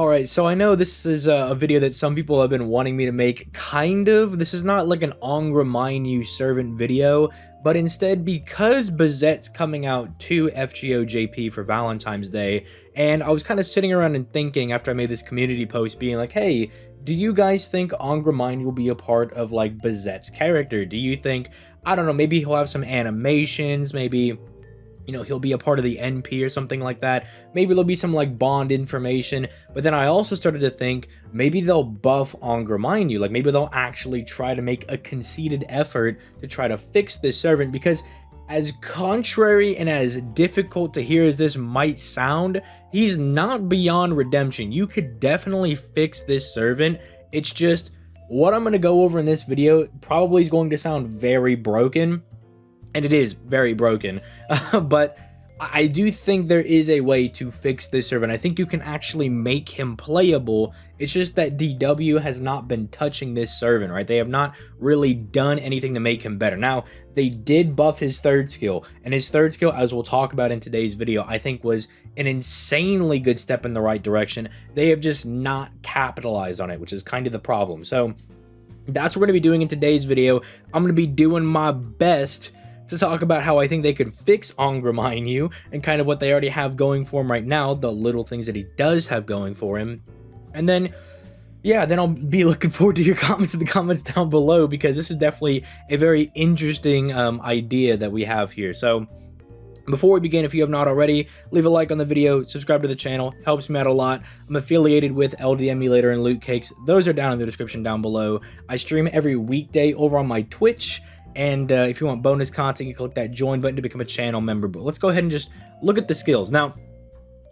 Alright, so I know this is a video that some people have been wanting me to make, kind of. This is not like an Angra Mainyu servant video, but instead, because Bazette's coming out to FGOJP for Valentine's Day, and I was kind of sitting around and thinking after I made this community post being like, hey, do you guys think Angra Mainyu will be a part of, like, Bazette's character? Do you think, I don't know, maybe he'll have some animations, maybe, you know, he'll be a part of the NP or something like that. Maybe there'll be some like bond information. But then I also started to think maybe they'll buff Angra Mainyu. Like maybe they'll actually try to make a conceited effort to try to fix this servant, because as contrary and as difficult to hear as this might sound, he's not beyond redemption. You could definitely fix this servant. It's just what I'm going to go over in this video probably is going to sound very broken. And it is very broken, but I do think there is a way to fix this servant. I think you can actually make him playable. It's just that DW has not been touching this servant, right? They have not really done anything to make him better. Now, they did buff his third skill, and his third skill, as we'll talk about in today's video, I think was an insanely good step in the right direction. They have just not capitalized on it, which is kind of the problem. So that's what we're going to be doing in today's video. I'm going to be doing my best to talk about how I think they could fix Angra Mainyu and kind of what they already have going for him right now, the little things that he does have going for him. And then, yeah, then I'll be looking forward to your comments in the comments down below, because this is definitely a very interesting idea that we have here. So before we begin, if you have not already, leave a like on the video, subscribe to the channel, helps me out a lot. I'm affiliated with LD Emulator and Loot Cakes. Those are down in the description down below. I stream every weekday over on my Twitch. And if you want bonus content, you click that join button to become a channel member. But let's go ahead and just look at the skills. Now,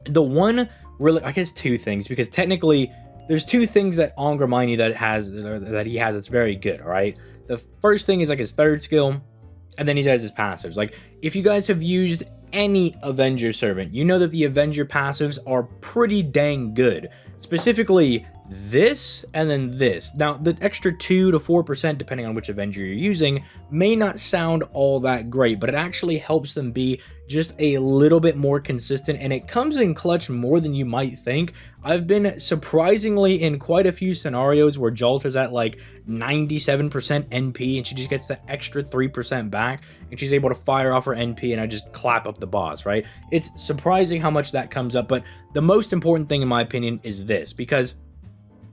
the one really, I guess two things, because technically there's two things that Angra Mainyu that he has that's very good, all right? The first thing is like his third skill, and then he has his passives. Like, if you guys have used any Avenger servant, you know that the Avenger passives are pretty dang good. Specifically, this and then this. Now, the extra 2 to 4%, depending on which Avenger you're using, may not sound all that great, but it actually helps them be just a little bit more consistent, and it comes in clutch more than you might think. I've been surprisingly in quite a few scenarios where Jalter's at like 97% NP, and she just gets the extra 3% back, and she's able to fire off her NP, and I just clap up the boss, right? It's surprising how much that comes up, but the most important thing in my opinion is this, because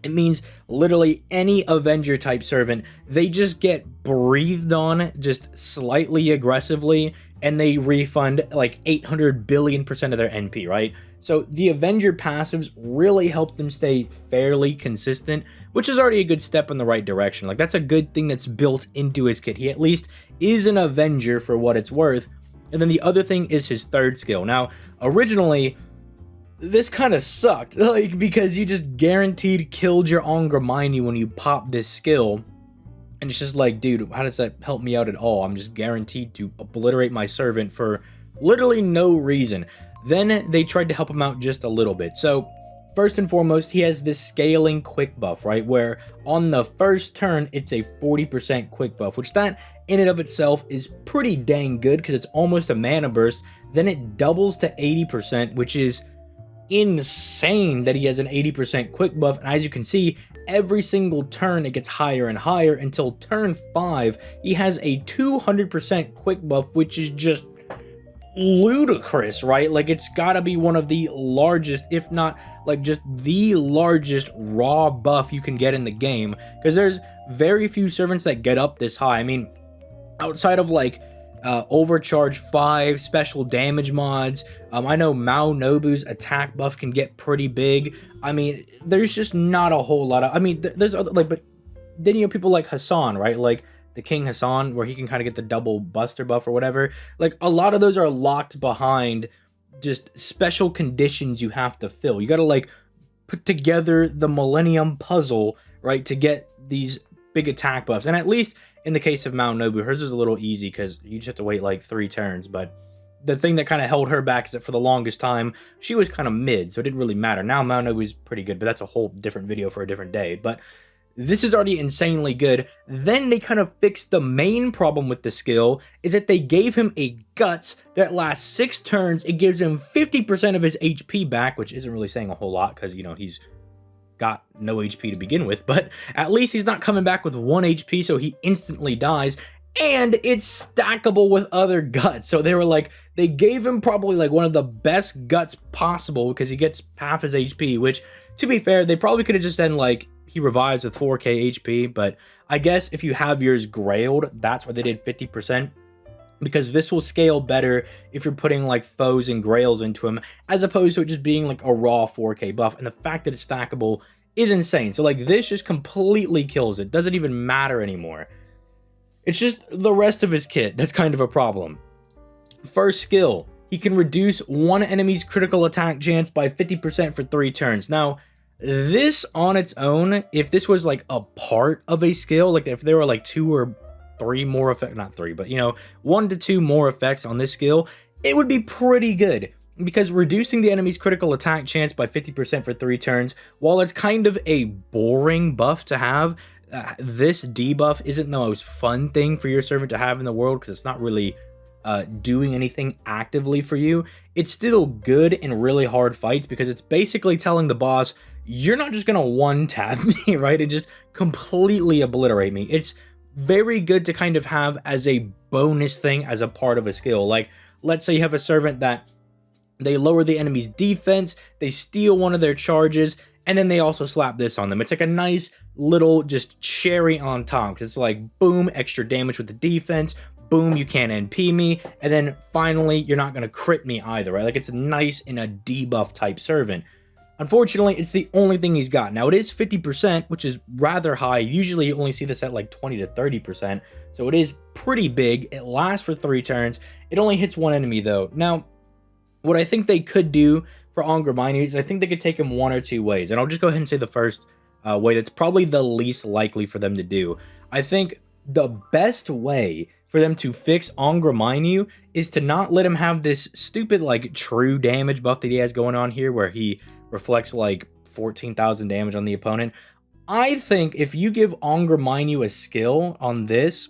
it means literally any Avenger type servant, they just get breathed on just slightly aggressively, and they refund like 800 billion% of their NP, right? So the Avenger passives really help them stay fairly consistent, which is already a good step in the right direction. Like, that's a good thing that's built into his kit. He at least is an Avenger for what it's worth. And then the other thing is his third skill. Now, originally, this kind of sucked, like, because you just guaranteed killed your Angra Mainyu when you pop this skill, and it's just like, dude, how does that help me out at all? I'm just guaranteed to obliterate my servant for literally no reason. Then they tried to help him out just a little bit. So first and foremost, he has this scaling quick buff, right, where on the first turn it's a 40% quick buff, which that in and of itself is pretty dang good because it's almost a mana burst. Then it doubles to 80%, which is insane that he has an 80% quick buff. And as you can see, every single turn it gets higher and higher until turn 5 he has a 200% quick buff, which is just ludicrous, right? Like, it's gotta be one of the largest, if not like just the largest raw buff you can get in the game, because there's very few servants that get up this high. I mean, outside of like Overcharge 5, special damage mods. I know Mao Nobu's attack buff can get pretty big. I mean, there's just not a whole lot of, I mean, there's other, like, but then you know people like Hassan, right? Like the King Hassan, where he can kind of get the double buster buff or whatever. Like, a lot of those are locked behind just special conditions you have to fill. You got to like put together the Millennium Puzzle, right, to get these big attack buffs. And at least in the case of Mao Nobu, hers is a little easy because you just have to wait like 3 turns. But the thing that kind of held her back is that for the longest time, she was kind of mid, so it didn't really matter. Now Mao Nobu is pretty good, but that's a whole different video for a different day. But this is already insanely good. Then they kind of fixed the main problem with the skill, is that they gave him a Guts that lasts 6 turns. It gives him 50% of his HP back, which isn't really saying a whole lot because, you know, he's got no HP to begin with, but at least he's not coming back with 1 HP, so he instantly dies, and it's stackable with other guts. So they were like, they gave him probably like one of the best guts possible because he gets half his HP, which, to be fair, they probably could have just done like, he revives with 4k HP, but I guess if you have yours grailed, that's why they did 50%. Because this will scale better if you're putting like foes and grails into him, as opposed to it just being like a raw 4k buff. And the fact that it's stackable is insane. So like this just completely kills it. Doesn't even matter anymore. It's just the rest of his kit that's kind of a problem. First skill, he can reduce one enemy's critical attack chance by 50% for 3 turns. Now, this on its own, if this was like a part of a skill, like if there were like 2 or 3 more effects, not 3, but you know, 1 to 2 more effects on this skill, it would be pretty good. Because reducing the enemy's critical attack chance by 50% for 3 turns, while it's kind of a boring buff to have, this debuff isn't the most fun thing for your servant to have in the world because it's not really doing anything actively for you. It's still good in really hard fights because it's basically telling the boss, you're not just gonna one-tap me, right, and just completely obliterate me. It's very good to kind of have as a bonus thing as a part of a skill. Like, let's say you have a servant that they lower the enemy's defense, they steal one of their charges, and then they also slap this on them. It's like a nice little just cherry on top, because it's like, boom, extra damage with the defense, boom, you can't NP me, and then finally, you're not going to crit me either, right? Like, it's nice in a debuff type servant. Unfortunately, it's the only thing he's got. Now, it is 50%, which is rather high. Usually, you only see this at like 20 to 30%, so it is pretty big. It lasts for 3 turns. It only hits 1 enemy, though. Now, what I think they could do for Angra Mainyu is I think they could take him 1 or 2 ways, and I'll just go ahead and say the first way that's probably the least likely for them to do. I think the best way for them to fix Angra Mainyu is to not let him have this stupid, like, true damage buff that he has going on here, where he reflects like 14,000 damage on the opponent. I think if you give Angra Mainyu a skill on this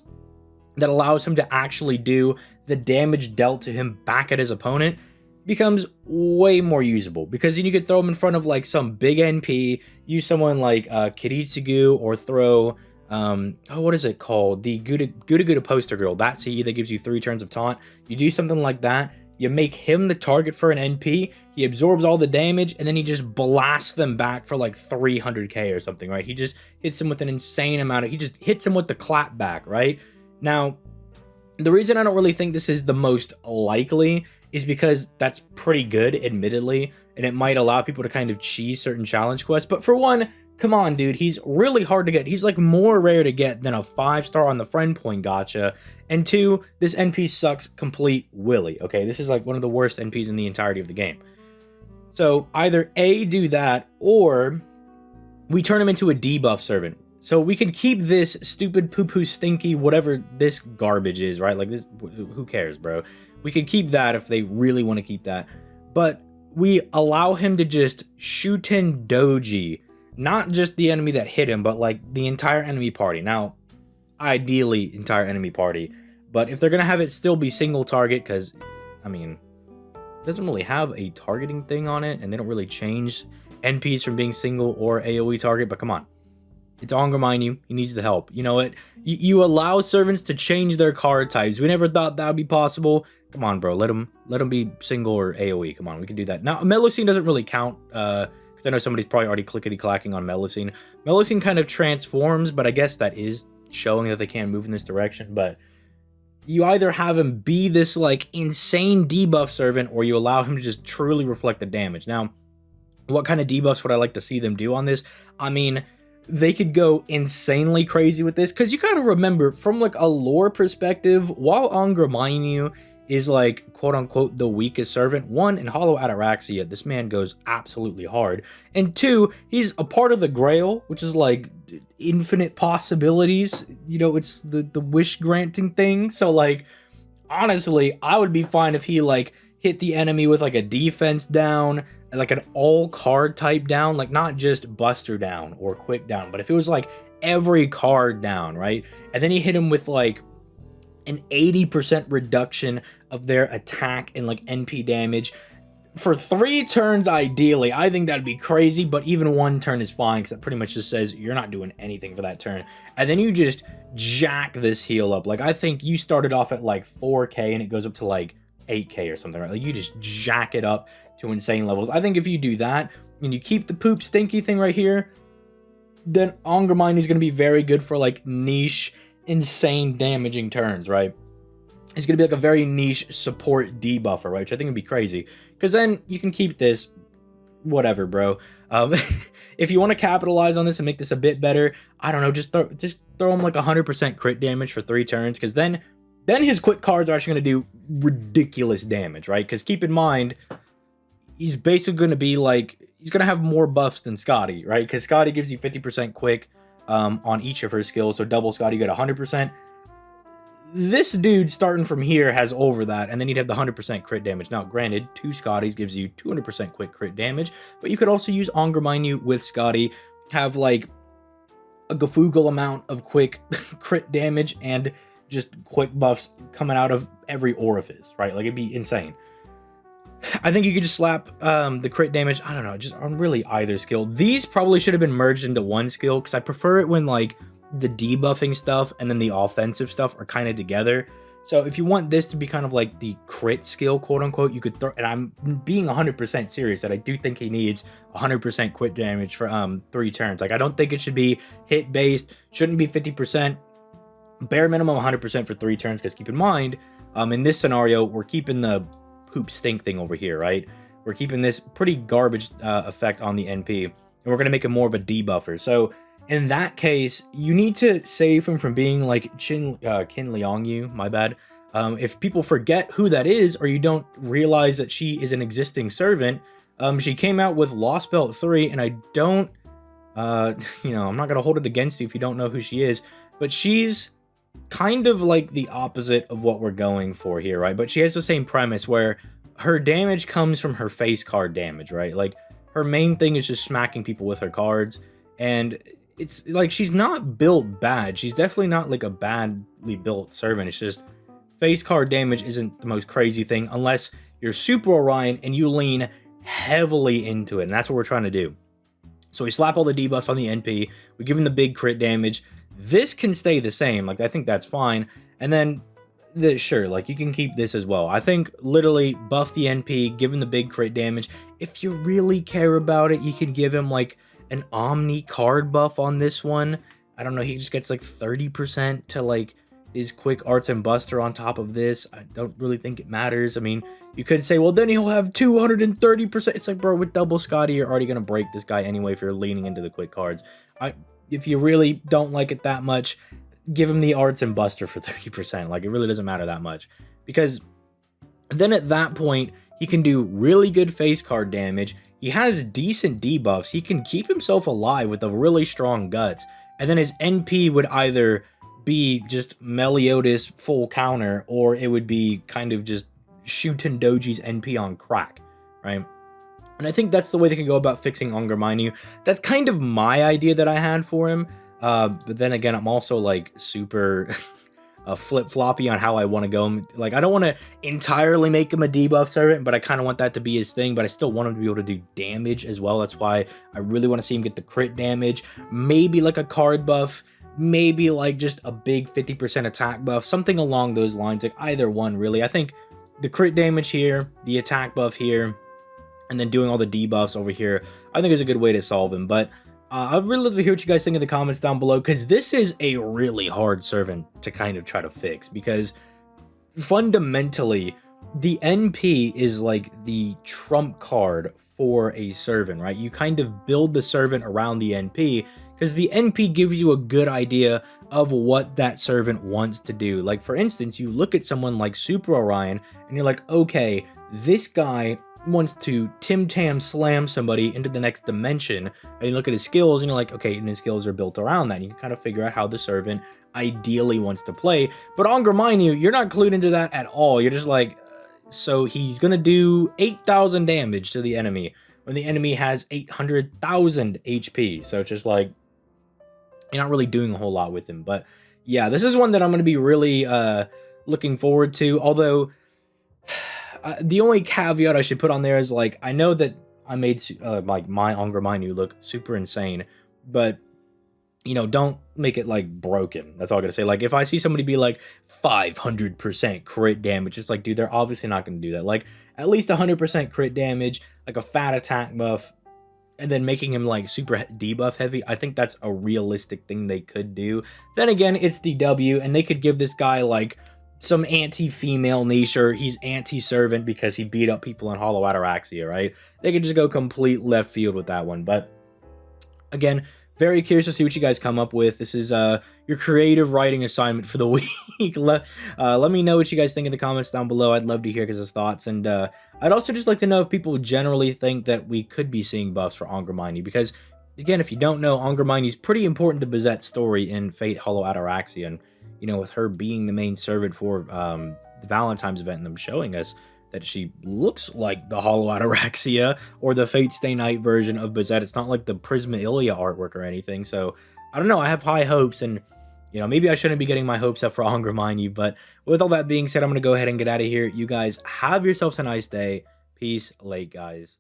that allows him to actually do the damage dealt to him back at his opponent, becomes way more usable, because then you could throw him in front of like some big NP, use someone like Kiritsugu, or throw what is it called, the Guda Poster Girl, that CE that gives you 3 turns of taunt. You do something like that, you make him the target for an NP, he absorbs all the damage, and then he just blasts them back for like 300k or something, right? He just hits him with an insane amount of, he just hits him with the clap back, right? Now, the reason I don't really think this is the most likely is because that's pretty good, admittedly, and it might allow people to kind of cheese certain challenge quests. But for one, come on, dude, he's really hard to get. He's like more rare to get than a 5-star on the friend point gacha. And 2, this NP sucks complete willy, okay? This is like one of the worst NPs in the entirety of the game. So either A, do that, or we turn him into a debuff servant. So we can keep this stupid poo-poo stinky whatever this garbage is, right? Like, this, who cares, bro? We could keep that if they really want to keep that. But we allow him to just Shuten Doji, not just the enemy that hit him, but like the entire enemy party. Now, ideally entire enemy party, but if they're gonna have it still be single target, because I mean, it doesn't really have a targeting thing on it, and they don't really change NPs from being single or AoE target, but come on. It's Angra Mainyu, he needs the help. You know what? You allow servants to change their card types. We never thought that would be possible. Come on, bro. Let him be single or AoE. Come on, we can do that. Now, Melusine doesn't really count, because I know somebody's probably already clickety-clacking on Melusine. Melusine kind of transforms, but I guess that is showing that they can't move in this direction. But you either have him be this, like, insane debuff servant, or you allow him to just truly reflect the damage. Now, what kind of debuffs would I like to see them do on this? I mean, they could go insanely crazy with this, because you gotta remember, from like a lore perspective, while Angra Mainyu is like quote-unquote the weakest servant, 1, in Hollow Ataraxia, this man goes absolutely hard, and 2, he's a part of the Grail, which is like infinite possibilities, you know, it's the wish granting thing. So like, honestly, I would be fine if he like hit the enemy with like a defense down, like an all card type down, like not just buster down or quick down, but if it was like every card down, right? And then he hit him with like an 80% reduction of their attack and like NP damage, For 3 turns, ideally, I think that'd be crazy, but even 1 turn is fine, because it pretty much just says you're not doing anything for that turn. And then you just jack this heal up. Like, I think you started off at, like, 4k, and it goes up to, like, 8k or something, right? Like, you just jack it up to insane levels. I think if you do that, and you keep the poop stinky thing right here, then Angra Mainyu is going to be very good for, like, niche, insane damaging turns, right? It's going to be like a very niche support debuffer, right? Which I think would be crazy. Because then you can keep this, whatever, bro. If you want to capitalize on this and make this a bit better, I don't know, just throw him like 100% crit damage for 3 turns. Because then his quick cards are actually going to do ridiculous damage, right? Because keep in mind, he's basically going to be like, he's going to have more buffs than Scotty, right? Because Scotty gives you 50% quick on each of her skills. So double Scotty, you get 100%. This dude starting from here has over that, and then you'd have the 100% crit damage. Now, granted, 2 Scotties gives you 200% quick crit damage, but you could also use Angra Mainyu with Scotty, have like a gafoogle amount of quick crit damage and just quick buffs coming out of every orifice, right? Like, it'd be insane. I think you could just slap the crit damage, I don't know, just on really either skill. These probably should have been merged into one skill, because I prefer it when, like, the debuffing stuff and then the offensive stuff are kind of together. So if you want this to be kind of like the crit skill, quote unquote, you could throw, and I'm being 100% serious that I do think he needs 100% crit damage for 3 turns. Like, I don't think it should be hit based, shouldn't be 50%, bare minimum 100% for 3 turns, because keep in mind, in this scenario, we're keeping the poop stink thing over here, right? We're keeping this pretty garbage effect on the NP, and we're going to make it more of a debuffer. So in that case, you need to save him from being like Qin Liangyu, my bad. If people forget who that is, or you don't realize that she is an existing servant, she came out with Lost Belt 3, and I don't, you know, I'm not going to hold it against you if you don't know who she is, but she's kind of like the opposite of what we're going for here, right? But she has the same premise where her damage comes from her face card damage, right? Like, her main thing is just smacking people with her cards, and it's like, she's not built bad. She's definitely not like a badly built servant. It's just face card damage isn't the most crazy thing unless you're Super Orion and you lean heavily into it, and that's what we're trying to do. So we slap all the debuffs on the NP, we give him the big crit damage. This can stay the same, like, I think that's fine. And then sure, like, you can keep this as well. I think literally buff the NP, give him the big crit damage. If you really care about it, you can give him like an Omni card buff on this one. I don't know, he just gets like 30% to like his quick arts and buster on top of this. I don't really think it matters. I mean, you could say, well, then he'll have 230%. It's like, bro, with double Scotty, you're already gonna break this guy anyway if you're leaning into the quick cards. If you really don't like it that much, give him the arts and buster for 30%. Like, it really doesn't matter that much, because then at that point he can do really good face card damage. He has decent debuffs. He can keep himself alive with a really strong guts. And then his NP would either be just Meliodas full counter, or it would be kind of just Shuten Doji's NP on crack, right? And I think that's the way they can go about fixing Angra Mainyu. That's kind of my idea that I had for him. But then again, I'm also like super flip-floppy on how I want to go. Like, I don't want to entirely make him a debuff servant, but I kind of want that to be his thing. But I still want him to be able to do damage as well. That's why I really want to see him get the crit damage. Maybe like a card buff. Maybe like just a big 50% attack buff. Something along those lines. Like, either one, really. I think the crit damage here, the attack buff here, and then doing all the debuffs over here, I think is a good way to solve him. But I'd really love to hear what you guys think in the comments down below, because this is a really hard servant to kind of try to fix, because fundamentally the NP is like the trump card for a servant, right? You kind of build the servant around the NP, because the NP gives you a good idea of what that servant wants to do. Like, for instance, you look at someone like Super Orion and you're like, okay, this guy wants to Tim Tam slam somebody into the next dimension, and you look at his skills and you're like, okay, and his skills are built around that, and you can kind of figure out how the servant ideally wants to play. But Angra Mainyu, you're not clued into that at all. You're just like, so he's gonna do 8,000 damage to the enemy when the enemy has 800,000 HP. So it's just like, you're not really doing a whole lot with him. But yeah, this is one that I'm gonna be really looking forward to, although The only caveat I should put on there is, like, I know that I made like my Angra Mainyu look super insane, but don't make it like broken. That's all I gotta say. Like, if I see somebody be like 500% crit damage, it's like, dude, they're obviously not gonna do that. Like, at least 100% crit damage, like a fat attack buff, and then making him like super debuff heavy. I think that's a realistic thing they could do. Then again, it's DW, and they could give this guy like some anti-female nature. He's anti-servant because he beat up people in Hollow Ataraxia, right? They could just go complete left field with that one. But again, very curious to see what you guys come up with. This is your creative writing assignment for the week. Let me know what you guys think in the comments down below. I'd love to hear his thoughts. And I'd also just like to know if people generally think that we could be seeing buffs for Angra Mainyu. Because, again, if you don't know, Angra Mainyu is pretty important to Bizet's story in Fate Hollow Ataraxia. And, with her being the main servant for the Valentine's event and them showing us that she looks like the Hollow Ataraxia or the Fate Stay Night version of Bizet. It's not like the Prisma Ilia artwork or anything. So, I don't know. I have high hopes, and, maybe I shouldn't be getting my hopes up for Angra Mainyu. But with all that being said, I'm going to go ahead and get out of here. You guys have yourselves a nice day. Peace. Late, guys.